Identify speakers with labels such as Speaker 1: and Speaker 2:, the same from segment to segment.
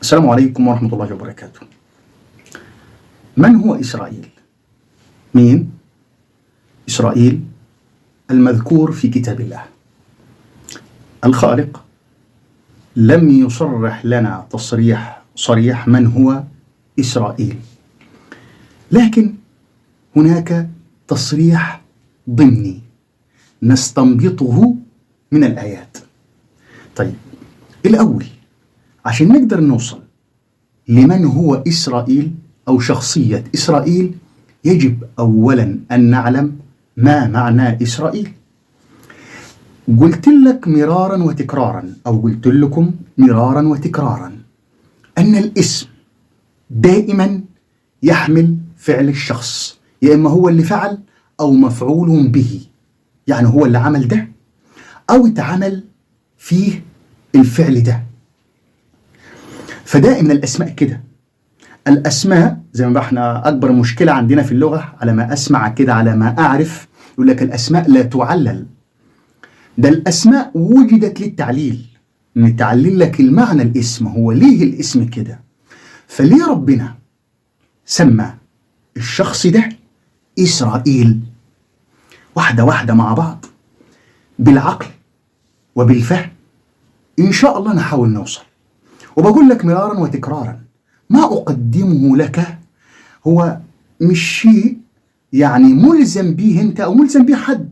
Speaker 1: السلام عليكم ورحمة الله وبركاته. من هو إسرائيل؟ مين؟ إسرائيل المذكور في كتاب الله. الخالق لم يصرح لنا تصريح صريح من هو إسرائيل، لكن هناك تصريح ضمني نستنبطه من الآيات. طيب، الأول عشان نقدر نوصل لمن هو إسرائيل أو شخصية إسرائيل يجب أولا أن نعلم ما معنى إسرائيل. قلت لك مرارا وتكرارا، أو قلت لكم مرارا وتكرارا، أن الاسم دائما يحمل فعل الشخص، يا إما هو اللي فعل أو مفعول به، يعني هو اللي عمل ده أو اتعمل فيه الفعل ده. فدائما الأسماء كده. الأسماء زي ما احنا أكبر مشكلة عندنا في اللغة، على ما أسمع كده، على ما أعرف، يقول لك الأسماء لا تعلل. ده الأسماء وجدت للتعليل، نتعلل لك المعنى الاسم، هو ليه الاسم كده. فليه ربنا سمى الشخص ده إسرائيل؟ واحدة واحدة مع بعض بالعقل وبالفهم إن شاء الله نحاول نوصل. وبقول لك مرارا وتكرارا، ما أقدمه لك هو مش شيء يعني ملزم به أنت أو ملزم به حد،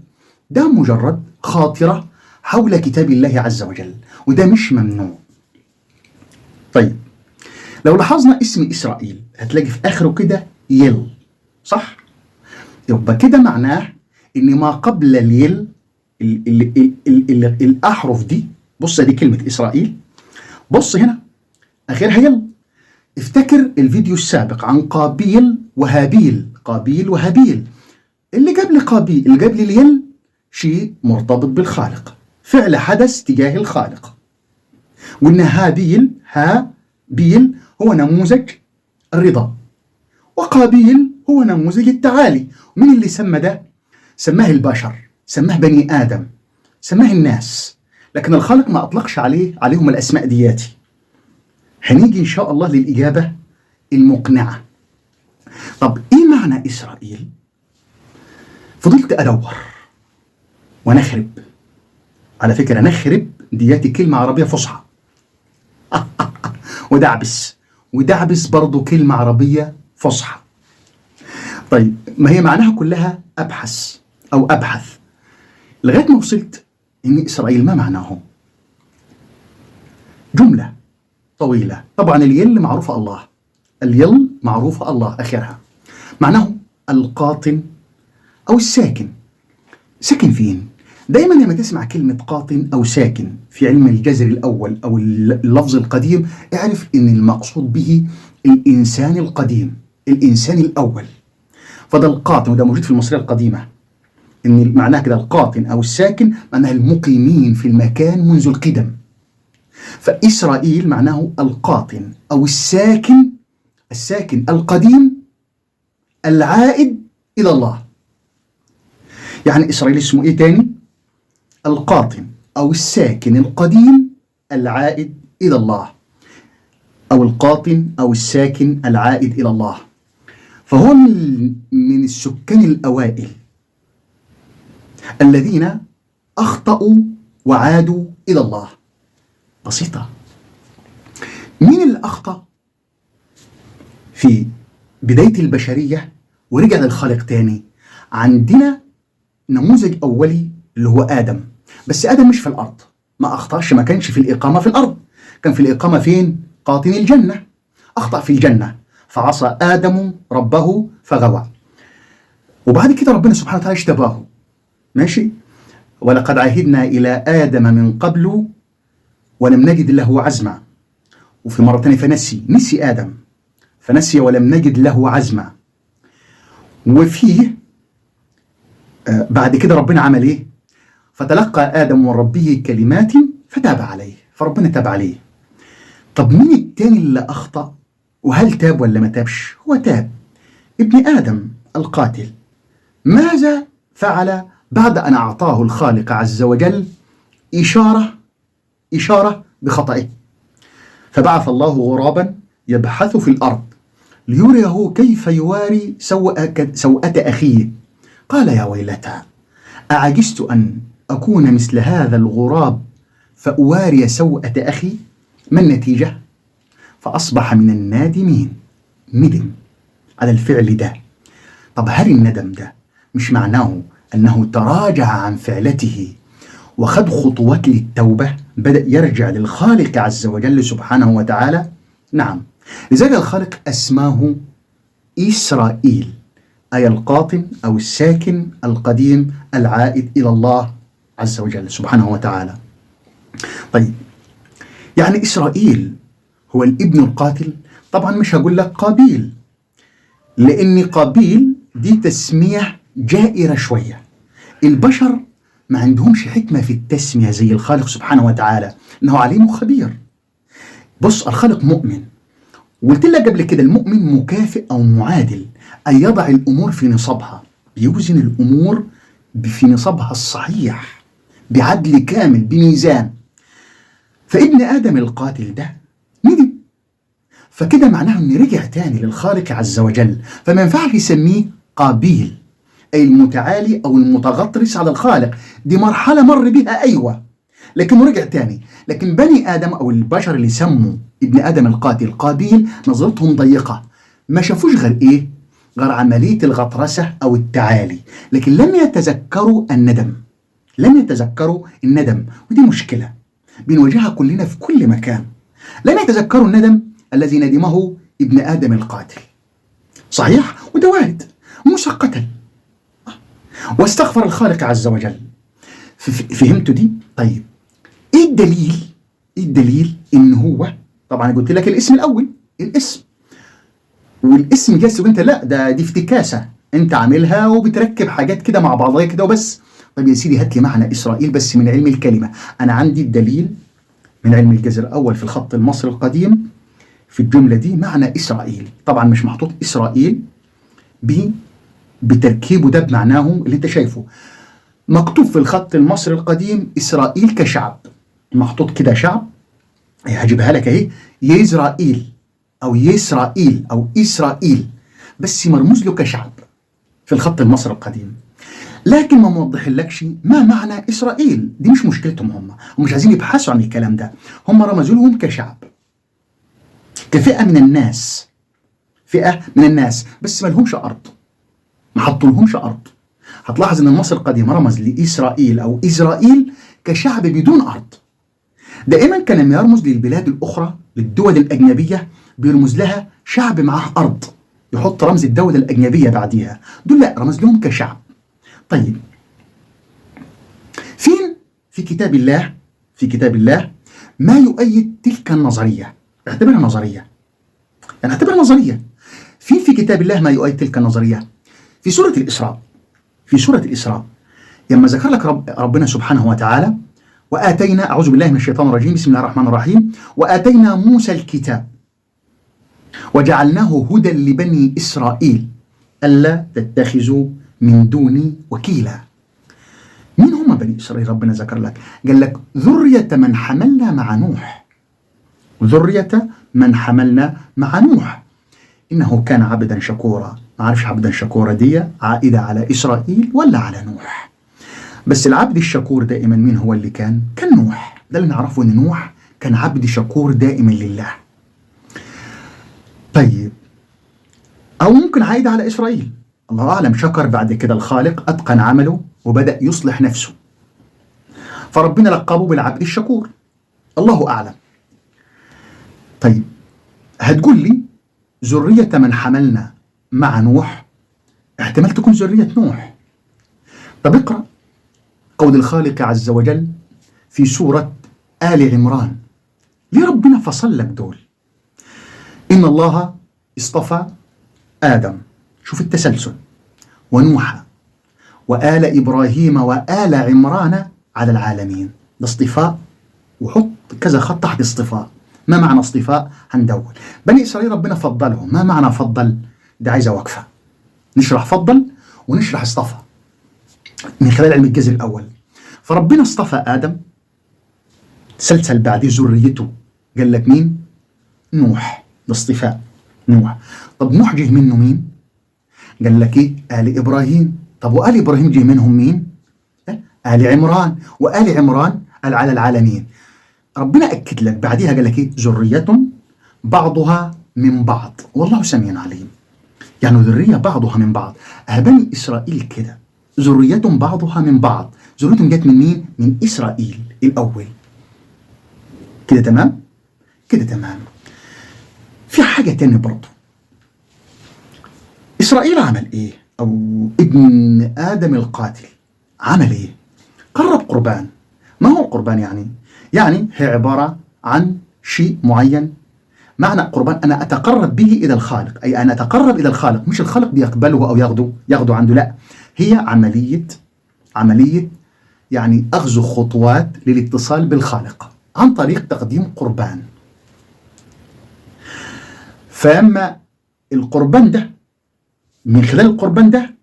Speaker 1: ده مجرد خاطرة حول كتاب الله عز وجل، وده مش ممنوع. طيب، لو لاحظنا اسم إسرائيل هتلاقي في آخره كده يل، صح؟ يبقى كده معناه إن ما قبل اليل الأحرف دي، بص دي كلمة إسرائيل، بص هنا آخرها يل. افتكر الفيديو السابق عن قابيل وهابيل، قابيل وهابيل. اللي قبل قابيل، اللي قبل اليل، شيء مرتبط بالخالق، فعل حدث تجاه الخالق. قلنا هابيل هو نموذج الرضا، وقابيل هو نموذج التعالي. ومن اللي سمى ده؟ سماه البشر، سماه بني آدم، سماه الناس، لكن الخالق ما أطلقش عليهم الأسماء دياتي. هنيجي إن شاء الله للإجابة المقنعة. طب إيه معنى إسرائيل؟ فضلت أدور ونخرب. على فكرة نخرب دياتي كلمة عربية فصحى ودعبس برضو كلمة عربية فصحى. طيب، ما هي معناها كلها أبحث أو أبحث لغاية ما وصلت إن إسرائيل ما معناه. جملة طويلة. طبعا اليل معروفة الله، اليل معروفة الله آخرها، معناه القاطن أو الساكن. ساكن فين؟ دايما لما تسمع كلمة قاطن أو ساكن في علم الجذر الأول أو اللفظ القديم، اعرف إن المقصود به الإنسان القديم، الإنسان الأول. فده القاطن، وده موجود في المصرية القديمة، إن معناه كده القاطن أو الساكن، معناه المقيمين في المكان منذ القدم. فإسرائيل معناه القاطن أو الساكن القديم العائد إلى الله. يعني إسرائيل اسمه إيه تاني؟ القاطن أو الساكن القديم العائد إلى الله، أو القاطن أو الساكن العائد إلى الله. فهو من السكان الأوائل الذين أخطأوا وعادوا إلى الله. بسيطة. مين اللي أخطأ في بداية البشرية ورجع للخالق تاني؟ عندنا نموذج أولي اللي هو آدم، بس آدم مش في الأرض، ما أخطأش، ما كانش في الإقامة في الأرض، كان في الإقامة فين؟ قاطن الجنة. أخطأ في الجنة فعصى آدم ربه فغوى، وبعد كده ربنا سبحانه وتعالى اجتباه، ماشي؟ ولقد عهدنا إلى آدم من قبل ولم نجد له عزما. وفي مرة تانية نسي آدم فنسي ولم نجد له عزما. وفيه بعد كده ربنا عمل إيه؟ فتلقى آدم من ربه كلمات فتاب عليه، فربنا تاب عليه. طب مين التاني اللي أخطأ؟ وهل تاب ولا ما تابش؟ هو تاب، ابن آدم القاتل. ماذا فعل بعد أن أعطاه الخالق عز وجل إشارة بخطئه؟ فبعث الله غرابا يبحث في الأرض ليريه كيف يواري سوءة أخيه، قال يا ويلتى أعجزت أن أكون مثل هذا الغراب فأواري سوءة أخي، ما النتيجة؟ فأصبح من النادمين. ندم على الفعل ده. طب هل الندم ده مش معناه أنه تراجع عن فعلته وخد خطوات للتوبة، بدأ يرجع للخالق عز وجل سبحانه وتعالى؟ نعم، لذلك الخالق أسماه إسرائيل، أي القاطن أو الساكن القديم العائد إلى الله عز وجل سبحانه وتعالى. طيب، يعني إسرائيل هو الابن القاتل؟ طبعا مش هقول لك قابيل، لأن قابيل دي تسمية جائرة شوية. البشر ما عندهمش حكمة في التسمية زي الخالق سبحانه وتعالى، إنه عليم خبير. بص، الخالق مؤمن، وقلت لك قبل كده المؤمن مكافئ أو معادل، أي يضع الأمور في نصابها، بيوزن الأمور في نصابها الصحيح بعدل كامل بميزان. فابن آدم القاتل ده ندم، فكده معناه إنه رجع تاني للخالق عز وجل، فما ينفعش يسميه قابيل أي المتعالي أو المتغطرس على الخالق. دي مرحلة مر بها أيوة، لكنه رجع تاني. لكن بني آدم أو البشر اللي سموا ابن آدم القاتل قابيل نظرتهم ضيقة، ما شافوش غير إيه؟ غير عملية الغطرسة أو التعالي، لكن لم يتذكروا الندم. لم يتذكروا الندم، ودي مشكلة بنواجهها كلنا في كل مكان. لم يتذكروا الندم الذي ندمه ابن آدم القاتل. صحيح، وده وارد. موسى قتل واستغفر الخالق عز وجل. فهمتوا دي؟ طيب، ايه الدليل؟ ايه الدليل ان هو، طبعا قلت لك الاسم الاول، الاسم، والاسم جالس انت لا دي افتكاسه انت عاملها وبتركب حاجات كده مع بعضها كده وبس. طيب يا سيدي، هات لي معنى اسرائيل بس من علم الكلمه. انا عندي الدليل من علم الجذر الاول في الخط المصري القديم في الجمله دي معنى اسرائيل. طبعا مش محطوط اسرائيل بتركيبه ده بمعناه اللي انت شايفه. مكتوب في الخط المصري القديم إسرائيل كشعب، محطوط كده شعب، هجيبها لك اهي، يزرائيل أو يسرائيل أو إسرائيل، بس مرموز له كشعب في الخط المصري القديم. لكن ما موضحلكش ما معنى إسرائيل. دي مش مشكلتهم، هم مش عايزين يبحثوا عن الكلام ده، هم رمزوا لهم كشعب، كفئة من الناس، فئة من الناس، بس ما لهمش أرض، ما حطولهمش أرض. هتلاحظ ان المصري القديم رمز لإسرائيل أو إسرائيل كشعب بدون أرض. دائما كان لما يرمز للبلاد الأخرى، للدول الأجنبية، بيرمز لها شعب معاه أرض، يحط رمز الدولة الأجنبية بعديها. دول لا، رمز لهم كشعب. طيب، فين في كتاب الله، في كتاب الله ما يؤيد تلك النظرية؟ اعتبرها نظرية، يعني اعتبرها نظرية. في كتاب الله ما يؤيد تلك النظرية؟ في سورة الإسراء. في سورة الإسراء لما ذكر لك ربنا سبحانه وتعالى: وآتينا، أعوذ بالله من الشيطان الرجيم، بسم الله الرحمن الرحيم، وآتينا موسى الكتاب وجعلناه هدى لبني إسرائيل ألا تتخذوا من دوني وكيلا. مين هم بني إسرائيل؟ ربنا ذكر لك، قال لك ذرية من حملنا مع نوح، ذرية من حملنا مع نوح إنه كان عبدا شكورا. ما عارفش عبدا شكورا دي عائدة على إسرائيل ولا على نوح، بس العبد الشكور دائما مين هو اللي كان نوح. ده اللي نعرفه، إن نوح كان عبد شكور دائما لله. طيب، أو ممكن عائدة على إسرائيل، الله أعلم، شكر بعد كده الخالق، أتقن عمله وبدأ يصلح نفسه، فربنا لقبه بالعبد الشكور، الله أعلم. طيب، هتقول لي ذرية من حملنا مع نوح، احتمال تكون ذرية نوح. طب اقرأ قول الخالق عز وجل في سورة آل عمران. ليه ربنا فصل لك دول؟ إن الله اصطفى آدم، شوف التسلسل، ونوحا وآل إبراهيم وآل عمران على العالمين. ده اصطفاء، وحط كذا خط تحت اصطفاء. ما معنى اصطفاء؟ هندور. بني إسرائيل ربنا فضلهم، ما معنى فضل؟ ده عايزة وقفة، نشرح فضل ونشرح اصطفى من خلال علم الجذر الأول. فربنا اصطفى آدم، سلسل بعديه ذريته، قال لك مين؟ نوح، باصطفاء نوح. طب نوح جه منه مين؟ قال لك إيه؟ آل إبراهيم. طب وآل إبراهيم جه منهم مين؟ آل عمران، وآل عمران على العالمين. ربنا أكد لك بعدها قال لك إيه؟ ذرية بعضها من بعض والله سميع عليم. يعني ذرية بعضها من بعض. بني إسرائيل كده ذرية بعضها من بعض. ذريتهم جت من مين؟ من إسرائيل الأول. كده تمام؟ كده تمام. في حاجة تانية برضو. إسرائيل عمل إيه؟ أو ابن آدم القاتل عمل إيه؟ قرب قربان. ما هو القربان يعني؟ يعني هي عبارة عن شيء معين. معنى قربان أنا أتقرب به إلى الخالق، أي أنا أتقرب إلى الخالق، مش الخالق بيقبله أو ياخده عنده، لا، هي عملية يعني أخذ خطوات للاتصال بالخالق عن طريق تقديم قربان. فأما القربان ده، من خلال القربان ده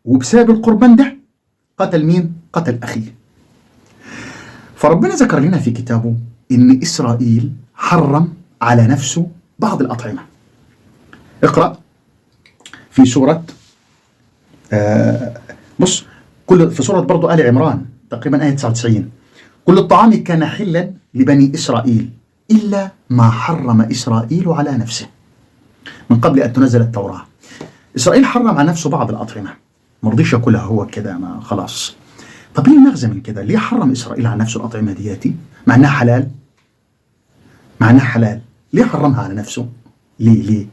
Speaker 1: وبسبب القربان ده قتل مين؟ قتل أخيه. فربنا ذكر لنا في كتابه إن إسرائيل حرم على نفسه بعض الأطعمة. اقرأ في سورة بص، في سورة برضو آل عمران تقريبا آية 99: كل الطعام كان حلا لبني إسرائيل إلا ما حرم إسرائيل على نفسه من قبل أن تنزل التوراة. إسرائيل حرم على نفسه بعض الأطعمة، ما رضيش ياكلها هو كده، ما خلاص. طب ليه المغزى من كده؟ ليه حرم إسرائيل على نفسه الأطعمة دياتي مع أنها حلال؟ مع أنها حلال، ليه حرمها على نفسه؟ ليه؟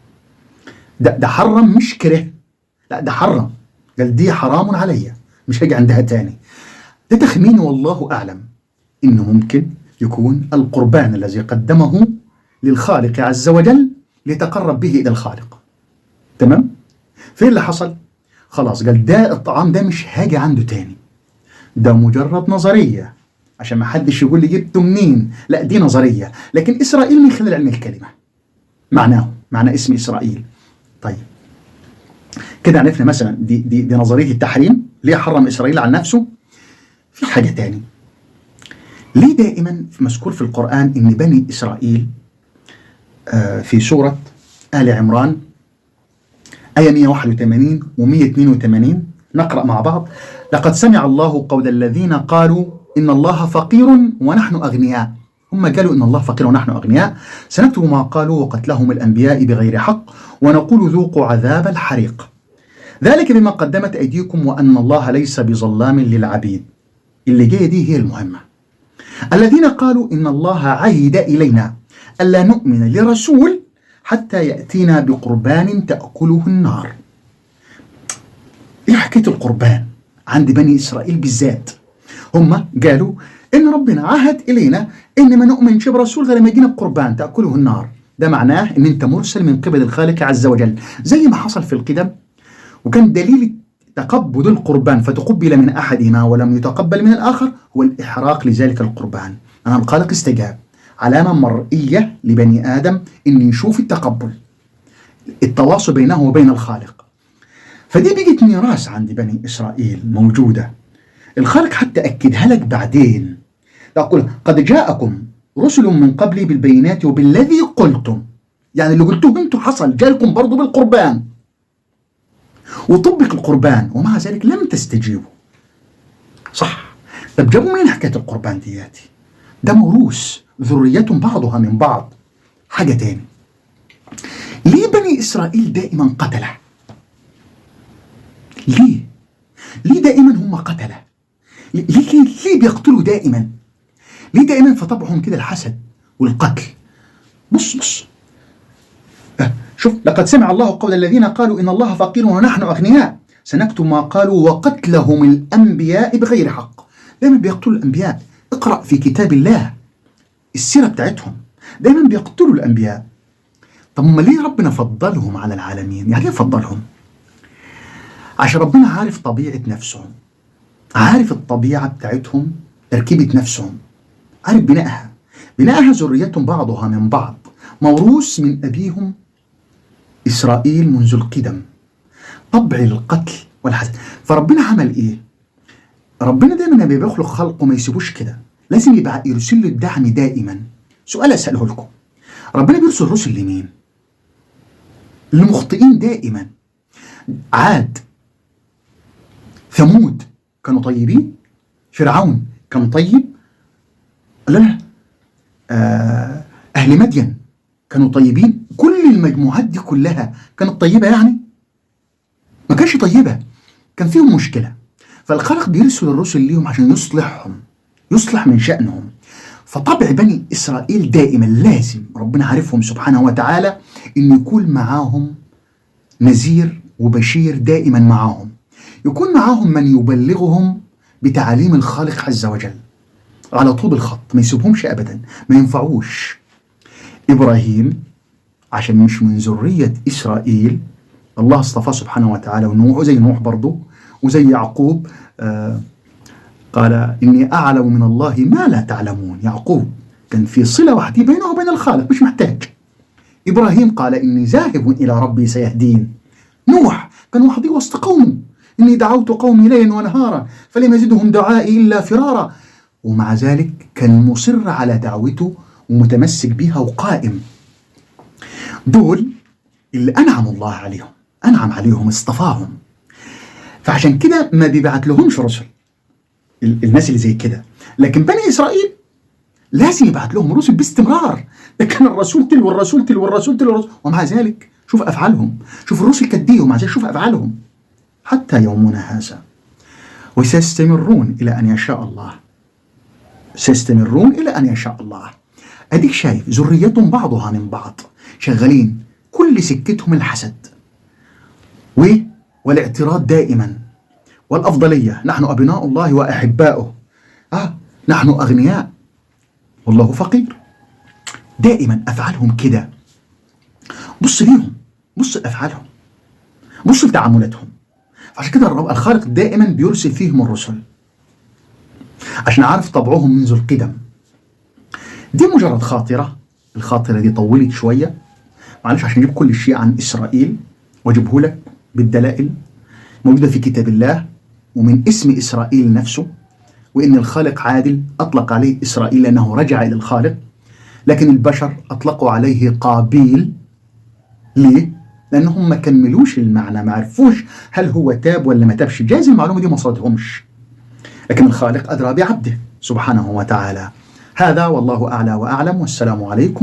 Speaker 1: ده حرم مش كره، لا ده حرم، قال دي حرام عليا، مش هيجي عندها تاني. ده تخمين والله أعلم إنه ممكن يكون القربان الذي قدمه للخالق عز وجل ليتقرب به إلى الخالق. تمام؟ فين اللي حصل؟ خلاص قال ده الطعام ده مش هاجي عنده تاني، ده مجرد نظرية عشان ما حدش يقول لي جبته منين، لا دي نظرية. لكن إسرائيل من خلال علم الكلمة معنى اسم إسرائيل. طيب كده عرفنا مثلا دي نظرية التحريم، ليه حرم إسرائيل على نفسه. في حاجة تاني، ليه دائما مذكور في القرآن إن بني إسرائيل في سورة آل عمران آية 181 و182 نقرأ مع بعض: لقد سمع الله قول الذين قالوا إن الله فقير ونحن أغنياء. هم قالوا إن الله فقير ونحن أغنياء. سنكتب ما قالوا وقتلهم الأنبياء بغير حق ونقول ذوقوا عذاب الحريق ذلك بما قدمت أيديكم وأن الله ليس بظلام للعبيد. اللي جاية دي هي المهمة. الذين قالوا إن الله عهد إلينا ألا نؤمن لرسول حتى يأتينا بقربان تأكله النار. إيه حكاية القربان عند بني إسرائيل بالذات؟ هم قالوا إن ربنا عهد إلينا إن ما نؤمنش برسول غير ما يجينا بقربان تأكله النار. ده معناه إن أنت مرسل من قبل الخالق عز وجل، زي ما حصل في القدم. وكان دليل تقبل القربان فتقبل من أحدهما ولم يتقبل من الآخر هو الإحراق لذلك القربان. أنا الخالق استجاب، علامة مرئية لبني آدم إن يشوف التقبل، التواصل بينه وبين الخالق. فدي بقت ميراث عند بني إسرائيل موجودة. الخالق حتى أكدها لك بعدين، تقول قد جاءكم رسل من قبلي بالبينات وبالذي قلتم. يعني اللي قلتوه انتم حصل، جالكم برضو بالقربان وطبق القربان ومع ذلك لم تستجيبوا. صح. طب جابوا منين حكاية القربان دياتي؟ ده موروث، ذرية بعضها من بعض. حاجة تاني، ليه بني إسرائيل دائما قتلة؟ ليه دائما هم قتلة؟ ليه بيقتلوا دائما؟ ليه دائما في طبعهم كده الحسد والقتل؟ بص شوف: لقد سمع الله قول الذين قالوا إن الله فقير ونحن أغنياء سنكتب ما قالوا وقتلهم الأنبياء بغير حق. دائما بيقتلوا الأنبياء. اقرأ في كتاب الله السيرة بتاعتهم، دائما بيقتلوا الأنبياء. طب ما ليه ربنا فضلهم على العالمين؟ يعني ليه فضلهم؟ عشان ربنا عارف طبيعة نفسهم، عارف الطبيعة بتاعتهم، تركيبة نفسهم، عارف بناءها ذرية بعضها من بعض، موروث من أبيهم إسرائيل منذ القدم، طبع القتل والحسد. فربنا عمل إيه؟ ربنا دايما لما بيخلق خلقه ما يسيبوش كده، لازم يبقى يرسل له الدعم دائما. سؤال أسأله لكم: ربنا بيرسل رسل لمين؟ للمخطئين دائما. عاد، ثمود كانوا طيبين، فرعون كان طيب، لا أهل مدين كانوا طيبين، كل المجموعات دي كلها كانت طيبة يعني؟ ما كانش طيبة، كان فيهم مشكلة. فالخالق بيرسل الرسل ليهم عشان يصلحهم، يصلح من شأنهم. فطبع بني إسرائيل دائما لازم ربنا عارفهم سبحانه وتعالى إن يكون معاهم نذير وبشير دائما معاهم، يكون معاهم من يبلغهم بتعاليم الخالق عز وجل على طول الخط، ما يسيبهمش أبدا، ما ينفعوش. إبراهيم عشان مش من ذرية إسرائيل، الله اصطفاه سبحانه وتعالى، ونوح زي نوح برضه، وزي يعقوب قال إني أعلم من الله ما لا تعلمون. يعقوب كان في صلة وحدة بينه وبين الخالق، مش محتاج. إبراهيم قال إني ذاهب إلى ربي سيهدين. نوح كان وحده وسط قومه، إني دعوت قومي ليلا ونهارا فلم يزدهم دعائي إلا فرارا، ومع ذلك كان مصر على دعوته ومتمسك بها وقائم. دول اللي أنعم الله عليهم، أنعم عليهم، اصطفاهم. فعشان كده ما بيبعت لهمش رسل الناس اللي زي كده، لكن بني إسرائيل لازم يبعت لهم رسل باستمرار. ده كان الرسول تلو الرسول تلو الرسول تلو الرسول، ومع ذلك شوف أفعالهم، شوف الرسل كديه ومع ذلك شوف أفعالهم حتى يومنا هذا. وسيستمرون إلى أن يشاء الله، سيستمرون إلى أن يشاء الله. أديك شايف ذريتهم بعضها من بعض شغالين، كل سكتهم الحسد والاعتراض دائما والأفضلية. نحن أبناء الله وأحباؤه، نحن أغنياء والله فقير. دائما أفعالهم كده. بص ليهم، بص لأفعالهم، بص لتعاملاتهم. عشان كده الخالق دائما بيرسل فيهم الرسل عشان عارف طبعهم منذ القدم. دي مجرد خاطرة، الخاطرة دي طولت شوية معلش عشان أجيب كل شيء عن إسرائيل وأجيبه لك بالدلائل موجودة في كتاب الله ومن اسم إسرائيل نفسه، وإن الخالق عادل أطلق عليه إسرائيل لأنه رجع إلى الخالق، لكن البشر أطلقوا عليه قابيل. ليه؟ لأنهم ما كملوش المعنى، ما عرفوش هل هو تاب ولا ما تابش، جايز المعلومة دي ما صادهمش، لكن الخالق أدرى بعبده سبحانه وتعالى. هذا والله أعلى وأعلم، والسلام عليكم.